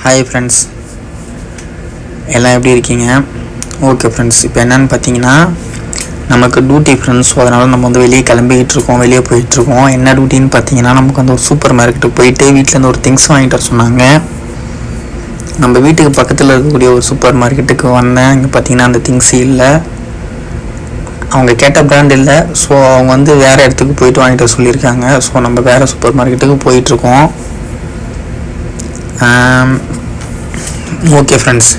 Hi friends, எல்லாம் எப்படி இருக்கீங்க? ஓகே ஃப்ரெண்ட்ஸ், இப்போ என்னென்னு பார்த்தீங்கன்னா நமக்கு டியூட்டி ஃப்ரெண்ட்ஸ். ஸோ அதனால் நம்ம வந்து வெளியே கிளம்பிக்கிட்டு இருக்கோம், வெளியே போயிட்டுருக்கோம். என்ன டியூட்டின்னு பார்த்தீங்கன்னா நமக்கு வந்து ஒரு சூப்பர் மார்க்கெட்டுக்கு போயிட்டு வீட்டிலேருந்து ஒரு திங்ஸ் வாங்கிட்டு வர சொன்னாங்க. நம்ம வீட்டுக்கு பக்கத்தில் இருக்கக்கூடிய ஒரு சூப்பர் மார்க்கெட்டுக்கு வந்தேன். இங்கே பார்த்தீங்கன்னா அந்த திங்ஸ் இல்லை, அவங்க கேட்ட பிராண்ட் இல்லை. ஸோ அவங்க வந்து வேறு இடத்துக்கு போயிட்டு வாங்கிட்டு வர சொல்லியிருக்காங்க. ஸோ நம்ம வேறு சூப்பர் மார்க்கெட்டுக்கு போயிட்டுருக்கோம். ஓகே ஃப்ரெண்ட்ஸ்,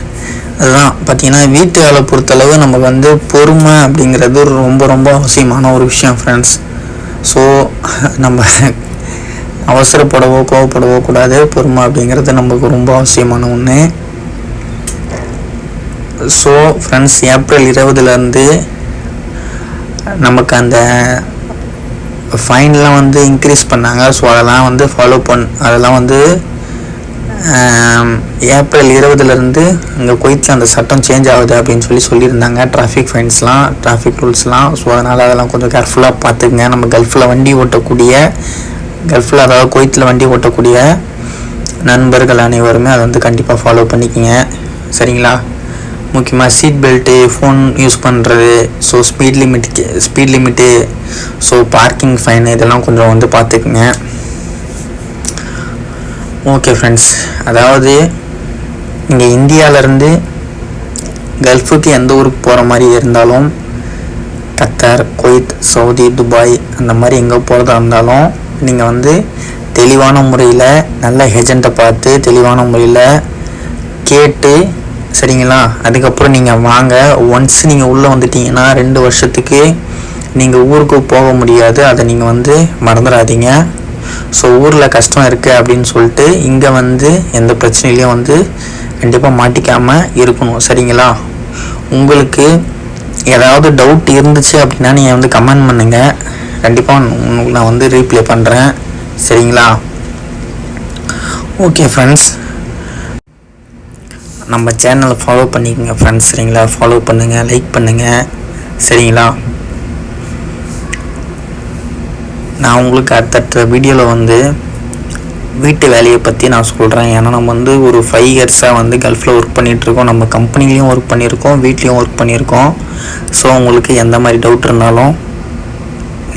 அதுதான் பார்த்தீங்கன்னா வீட்டு வேலை பொறுத்தளவு நமக்கு வந்து பொறுமை அப்படிங்கிறது ரொம்ப ரொம்ப அவசியமான ஒரு விஷயம் ஃப்ரெண்ட்ஸ். ஸோ நம்ம அவசரப்படவோ கோவப்படவோ கூடாது. பொறுமை அப்படிங்கிறது நமக்கு ரொம்ப அவசியமான ஒன்று. ஸோ ஃப்ரெண்ட்ஸ், ஏப்ரல் 20 நமக்கு அந்த ஃபைன்லாம் வந்து இன்க்ரீஸ் பண்ணாங்க. ஸோ அதெல்லாம் வந்து அதெல்லாம் வந்து ஏப்ரல் 20 இங்கே குவைத்தில் அந்த சட்டம் சேஞ்ச் ஆகுது அப்படின்னு சொல்லியிருந்தாங்க. டிராஃபிக் ஃபைன்ஸ்லாம், டிராஃபிக் ரூல்ஸ்லாம். ஸோ அதனால் அதெல்லாம் கொஞ்சம் கேர்ஃபுல்லாக பார்த்துக்குங்க. நம்ம கல்ஃபில் அதாவது குவைத்தில் வண்டி ஓட்டக்கூடிய நண்பர்கள் அனைவருமே அதை வந்து கண்டிப்பாக ஃபாலோ பண்ணிக்கோங்க, சரிங்களா? முக்கியமாக சீட் பெல்ட்டு, ஃபோன் யூஸ் பண்ணுறது, so speed limit, so parking fine, இதெல்லாம் கொஞ்சம் வந்து பார்த்துக்குங்க. ஓகே ஃப்ரெண்ட்ஸ், அதாவது இங்கே இந்தியாவிலேருந்து கல்ஃபுக்கு எந்த ஊருக்கு போகிற மாதிரி இருந்தாலும், கத்தார், குவைத், சவுதி, துபாய் அந்த மாதிரி எங்கே போகிறதா இருந்தாலும் நீங்கள் வந்து தெளிவான முறையில் நல்ல ஏஜெண்ட்டை பார்த்து தெளிவான முறையில் கேட்டு, சரிங்களா? அதுக்கப்புறம் நீங்கள் வாங்க. ஒன்ஸ் நீங்கள் உள்ளே வந்துட்டீங்கன்னா 2 வருஷத்துக்கு நீங்கள் ஊருக்கு போக முடியாது. அதை நீங்கள் வந்து மறந்துடாதீங்க. ஸோ ஊரில் கஷ்டம் இருக்குது அப்படின்னு சொல்லிட்டு இங்கே வந்து எந்த பிரச்சனையிலையும் வந்து கண்டிப்பாக மாட்டிக்காமல் இருக்கணும், சரிங்களா? உங்களுக்கு ஏதாவது டவுட் இருந்துச்சு அப்படின்னா நீங்கள் வந்து கமெண்ட் பண்ணுங்கள். கண்டிப்பாக உங்களுக்கு நான் வந்து ரீப்ளை பண்ணுறேன், சரிங்களா? ஓகே ஃப்ரெண்ட்ஸ், நம்ம சேனலை ஃபாலோ பண்ணிக்கோங்க ஃப்ரெண்ட்ஸ், சரிங்களா? ஃபாலோ பண்ணுங்கள், லைக் பண்ணுங்கள், சரிங்களா? நான் உங்களுக்கு அடுத்த வீடியோவில் வந்து வீட்டு வேலையை பற்றி நான் சொல்கிறேன். ஏன்னா நம்ம வந்து ஒரு 5 இயர்ஸாக வந்து கல்ஃபில் ஒர்க் பண்ணிகிட்ருக்கோம். நம்ம கம்பெனிலையும் ஒர்க் பண்ணியிருக்கோம், வீட்லேயும் ஒர்க் பண்ணியிருக்கோம். ஸோ உங்களுக்கு எந்த மாதிரி டவுட் இருந்தாலும்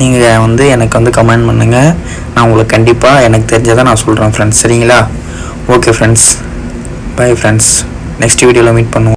நீங்கள் வந்து எனக்கு வந்து கமெண்ட் பண்ணுங்கள். நான் உங்களுக்கு கண்டிப்பாக எனக்கு தெரிஞ்சதை நான் சொல்கிறேன் ஃப்ரெண்ட்ஸ், சரிங்களா? Okay friends, bye friends. Next வீடியோவில் மீட் பண்ணுவோம்.